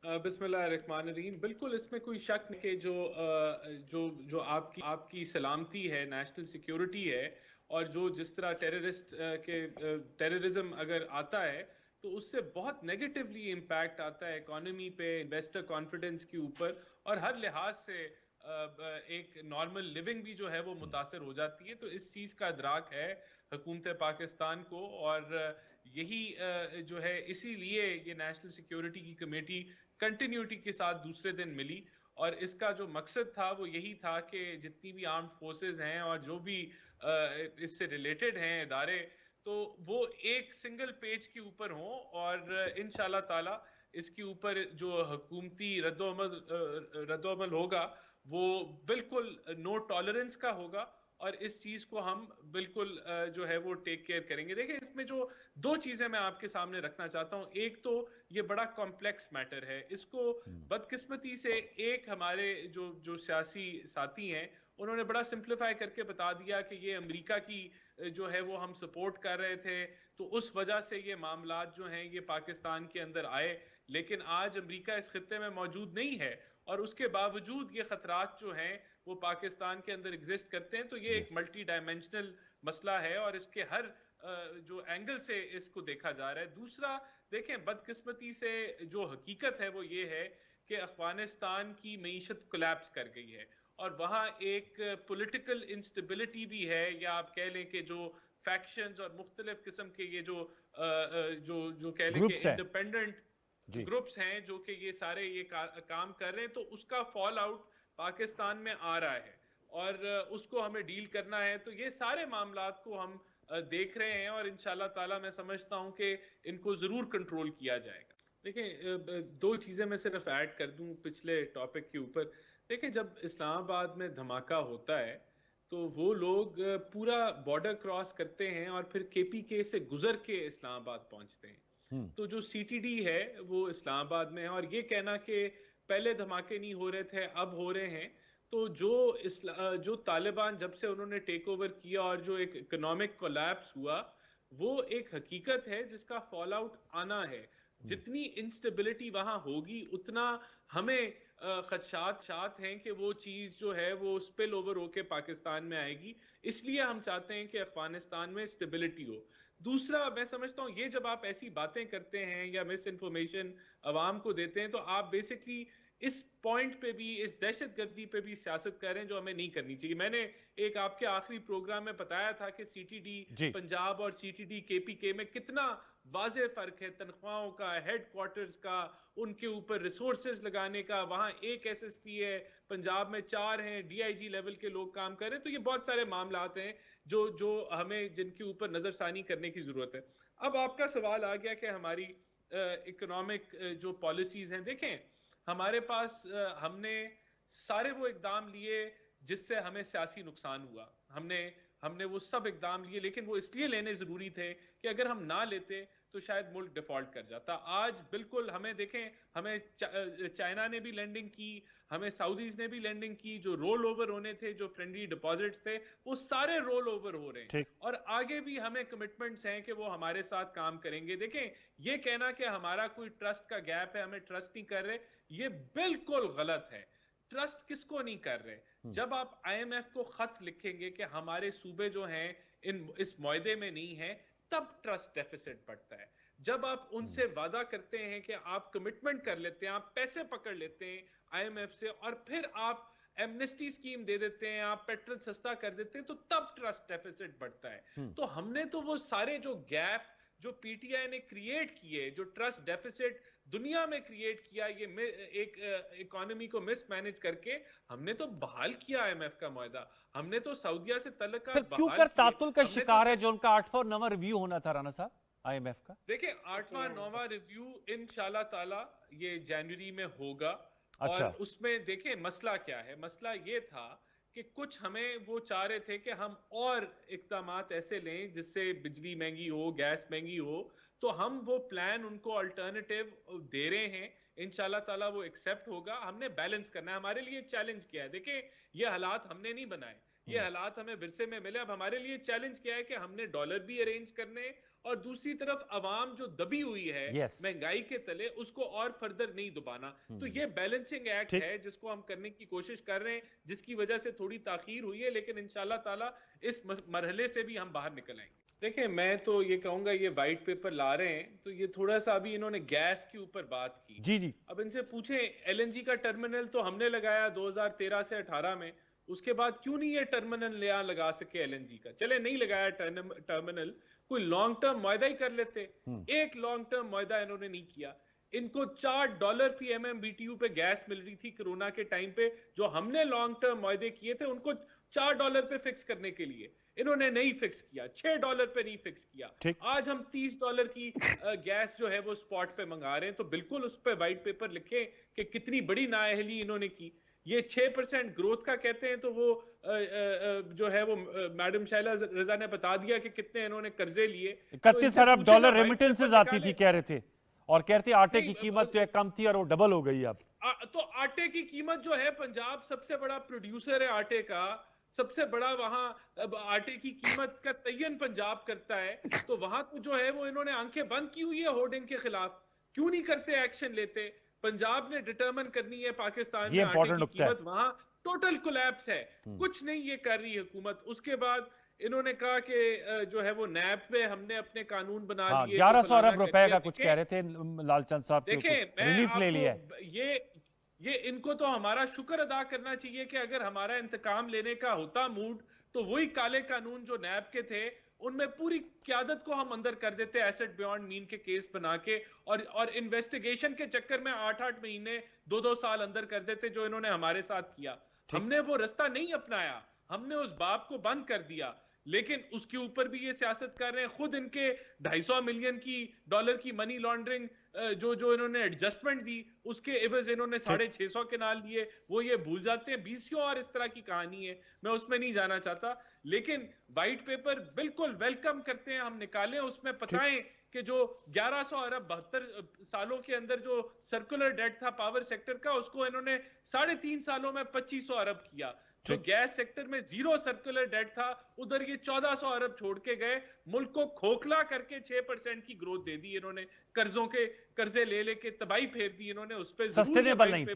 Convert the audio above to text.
बिस्मिल्लाहिर्रहमानिर्रहीम। बिल्कुल इसमें कोई शक नहीं कि जो आपकी सलामती है, नेशनल सिक्योरिटी है, और जो जिस तरह टेररिज्म अगर आता है तो उससे बहुत नेगेटिवली इम्पैक्ट आता है इकोनॉमी पे, इन्वेस्टर कॉन्फिडेंस के ऊपर, और हर लिहाज से एक नॉर्मल लिविंग भी जो है वो मुतासर हो जाती है। तो इस चीज़ का इदराक है हुकूमत पाकिस्तान को, और यही जो है इसीलिए ये नेशनल सिक्योरिटी की कमेटी कंटिन्यूटी के साथ दूसरे दिन मिली, और इसका जो मकसद था वो यही था कि जितनी भी आर्म्ड फोर्सेस हैं और जो भी इससे रिलेटेड हैं इदारे, तो वो एक सिंगल पेज के ऊपर हों, और इंशाल्लाह ताला इसके ऊपर जो हुकूमती रद्दोअमल होगा वो बिल्कुल नो टॉलरेंस का होगा, और इस चीज को हम बिल्कुल जो है वो टेक केयर करेंगे। देखिए, इसमें जो दो चीजें मैं आपके सामने रखना चाहता हूं, एक तो ये बड़ा कॉम्प्लेक्स मैटर है, इसको बदकिस्मती से एक हमारे जो जो सियासी साथी हैं उन्होंने बड़ा सिंप्लीफाई करके बता दिया कि ये अमेरिका की जो है वो हम सपोर्ट कर रहे थे, तो उस वजह से ये मामलात जो हैं ये पाकिस्तान के अंदर आए। लेकिन आज अमेरिका इस खित्ते में मौजूद नहीं है, और उसके बावजूद ये खतरात जो हैं वो पाकिस्तान के अंदर एग्जिस्ट करते हैं। तो ये एक मल्टी डायमेंशनल मसला है, और इसके हर जो एंगल से इसको देखा जा रहा है। दूसरा, देखें, बदकिस्मती से जो हकीकत है वो ये है कि अफगानिस्तान की मईशत कोलैप्स कर गई है, और वहाँ एक पॉलिटिकल इंस्टेबिलिटी भी है, या आप कह लें कि जो फैक्शंस और मुख्तलिफ किस्म के ये जो जो कह लें कि ग्रुप्स हैं इंडिपेंडेंट जी। ग्रुप्स हैं जो कि ये सारे ये काम कर रहे हैं, तो उसका फॉल आउट पाकिस्तान में आ रहा है, और उसको हमें डील करना है। तो ये सारे मामलात को हम देख रहे हैं, और इंशाल्लाह ताला मैं समझता हूं कि इनको जरूर कंट्रोल किया जाएगा। देखिए, दो चीजें मैं सिर्फ ऐड कर दूं पिछले टॉपिक के ऊपर। देखिए, जब इस्लामाबाद में धमाका होता है तो वो लोग पूरा बॉर्डर क्रॉस करते हैं और फिर केपीके से गुजर के इस्लामाबाद पहुंचते हैं। तो जो सीटीडी है वो इस्लामाबाद में है, और ये कहना कि पहले धमाके नहीं हो रहे थे अब हो रहे हैं, तो जो तालिबान जब से उन्होंने टेक ओवर किया और जो एक इकोनॉमिक कोलैप्स हुआ, वो एक हकीकत है जिसका फॉल आउट आना है। जितनी इंस्टेबिलिटी वहां होगी उतना हमें खदशात हैं कि वो चीज जो है वो स्पिल ओवर होके पाकिस्तान में आएगी। इसलिए हम चाहते हैं कि अफगानिस्तान में स्टेबिलिटी हो। दूसरा, मैं समझता हूं ये जब आप ऐसी बातें करते हैं या मिस इन्फॉर्मेशन अवाम को देते हैं, तो आप बेसिकली इस पॉइंट पे भी, इस दहशतगर्दी पे भी सियासत कर रहे हैं जो हमें नहीं करनी चाहिए। मैंने एक आपके आखिरी प्रोग्राम में बताया था कि सीटीडी पंजाब और सीटीडी केपीके में कितना वाज़ेह फर्क है, तनख्वाहों का, हेडक्वार्टर्स का, उनके ऊपर रिसोर्सेज लगाने का। वहां एक एसएसपी है, पंजाब में 4 हैं, डीआईजी लेवल के लोग काम कर रहे हैं। तो ये बहुत सारे मामलात हैं जो जो हमें जिनके ऊपर नजरसानी करने की जरूरत है। अब आपका सवाल आ गया कि हमारी इकोनॉमिक जो पॉलिसीज हैं, देखें हमारे पास हमने सारे वो इकदाम लिए जिससे हमें सियासी नुकसान हुआ। हमने हमने वो सब इकदाम लिए, लेकिन वो इसलिए लेने जरूरी थे कि अगर हम ना लेते तो शायद मुल्क डिफॉल्ट कर जाता। आज बिल्कुल हमें देखें, हमें चाइना ने भी लैंडिंग की, हमें सऊदीज ने भी लैंडिंग की। जो रोल ओवर होने थे, जो फ्रेंडली डिपॉजिट्स थे, वो सारे रोल ओवर हो रहे हैं, और आगे भी हमें कमिटमेंट्स हैं कि वो हमारे साथ काम करेंगे। देखें, ये कहना कि हमारा कोई ट्रस्ट का गैप है, हमें ट्रस्ट नहीं कर रहे, ये बिल्कुल गलत है। ट्रस्ट किसको नहीं कर रहे? जब आप आईएमएफ को खत लिखेंगे कि हमारे सूबे जो हैं इस मुआहदे में नहीं है, तब ट्रस्ट डेफिसिट बढ़ता है। जब आप उनसे वादा करते हैं कि आप कमिटमेंट कर लेते हैं, आप पैसे पकड़ लेते हैं आईएमएफ से, और फिर आप एमनेस्टी स्कीम दे देते हैं, आप पेट्रोल सस्ता कर देते हैं, तो तब ट्रस्ट डेफिसिट बढ़ता है। तो हमने तो वो सारे जो गैप जो पीटीआई ने क्रिएट किए, जो ट्रस्ट डेफिसिट दुनिया में क्रिएट किया, ये एक इकोनॉमी को मिसमैनेज करके, हमने तो बहाल किया आईएमएफ का मुआहदा। हमने तो सऊदीया से तल्लुकात क्यों बहाल कर किए। तातुल का शिकार है जो उनका 8वां और 9वां रिव्यू होना था राना साहब आईएमएफ का? देखिए, 8वां 9वां रिव्यू इंशाल्लाह ताला ये जनवरी में होगा। अच्छा। और उसमें देखिए मसला क्या है, मसला ये था कि कुछ हमें वो चाह रहे थे कि हम और इक़दामात ऐसे लें जिससे बिजली महंगी हो, गैस महंगी हो, तो हम वो प्लान उनको अल्टरनेटिव दे रहे हैं। इंशाल्लाह ताला वो एक्सेप्ट होगा। हमने बैलेंस करना है। हमारे लिए चैलेंज क्या है? देखिए, ये हालात हमने नहीं बनाए, ये हालात हमें विरसे में मिले। अब हमारे लिए चैलेंज क्या है कि हमने डॉलर भी अरेंज करने और दूसरी तरफ आवाम जो दबी हुई है Yes. महंगाई के तले, उसको और फर्दर नहीं दबाना। तो ये बैलेंसिंग एक्ट ठीक। है जिसको हम करने की कोशिश कर रहे हैं, जिसकी वजह से थोड़ी ताखीर हुई है, लेकिन इंशाल्लाह ताला इस मरहले से भी हम बाहर निकल आएंगे। देखिए, मैं तो ये कहूंगा, ये वाइट पेपर ला रहे हैं तो ये थोड़ा सा, अभी इन्होंने गैस के ऊपर बात की। जी जी। अब इनसे पूछें, एलएनजी का टर्मिनल तो हमने लगाया 2013 से 18 में, उसके बाद क्यों नहीं ये टर्मिनल यहाँ लगा सके एलएनजी का? चले नहीं लगाया टर्मिनल, कोई लॉन्ग टर्म मुआहदा ही कर लेते। एक लॉन्ग टर्म मुआहदा इन्होंने नहीं किया। इनको $4 फी MMBTU पे गैस मिल रही थी कोरोना के टाइम पे, जो हमने लॉन्ग टर्म मुआहदे किए थे उनको $4 पे फिक्स करने के लिए, इन्होंने नहीं फिक्स किया। $6 पे नहीं फिक्स किया। आज हम $30 की गैस जो है वो स्पॉट पे मंगा रहे हैं। तो बिल्कुल उस पे वाइट पेपर लिखें कि कितनी बड़ी नाअहली इन्होंने की। ये 6% ग्रोथ का कहते हैं, तो वो जो है वो मैडम शैला रजा ने बता दिया कि कितने इन्होंने कर्जे लिए। 31 अरब डॉलर रेमिटेंसेस आती थी, कह रहे थे, और कहते आटे की कीमत जो है कम थी और वो डबल हो गई अब। तो आटे की कीमत जो है, पंजाब सबसे बड़ा प्रोड्यूसर है आटे का, सबसे बड़ा वहां आटे की कीमत का तयन पंजाब करता है। तो वहां तो जो है वो इन्होंने आंखें बंद की हुई है होर्डिंग के खिलाफ। क्यों नहीं करते, एक्शन लेते? पंजाब ने डिटरमिन करनी है पाकिस्तान में आटे की कीमत, वहां टोटल कोलैप्स है, कुछ नहीं ये कर रही हुकूमत। उसके बाद इन्होंने कहा कि जो है वो नैब पे हमने अपने कानून बना लिए। 1100 अरब रुपए का कुछ कह रहे थे लालचंद साहब, देखें, रिलीफ ले लिया। ये इनको तो हमारा शुक्र अदा करना चाहिए कि अगर हमारा इंतकाम लेने का होता मूड, तो वही काले कानून जो नैब के थे, उनमें पूरी क्यादत को हम अंदर कर देते, एसेट बियॉन्ड मीन के केस बना के, और इन्वेस्टिगेशन के चक्कर में 8-8 महीने 2-2 साल अंदर कर देते, जो इन्होंने हमारे साथ किया। हमने वो रास्ता नहीं अपनाया, हमने उस बाप को बंद कर दिया, लेकिन उसके ऊपर भी ये सियासत कर रहे हैं। खुद इनके $250 मिलियन डॉलर की मनी लॉन्ड्रिंग जो इन्होंने एडजस्टमेंट दी, उसके एवज इन्होंने 650 के नाल लिए, वो ये भूल जाते हैं। 20 और इस तरह की कहानी है, मैं उसमें नहीं जाना चाहता। लेकिन व्हाइट पेपर बिल्कुल वेलकम करते हैं, हम निकालें, उसमें बताएं कि जो 1100 अरब 72 सालों के अंदर जो सर्कुलर डेट था पावर सेक्टर का, उसको इन्होंने 3.5 सालों में 2500 अरब किया। जो गैस सेक्टर में 0 सर्कुलर डेट था, उधर ये 1400 अरब छोड़ के गए। मुल्क को खोखला करके 6% की ग्रोथ दे दी इन्होंने, कर्जे ले लेके तबाही फेर दी इन्होंने। उस पर सस्टेनेबल नहीं।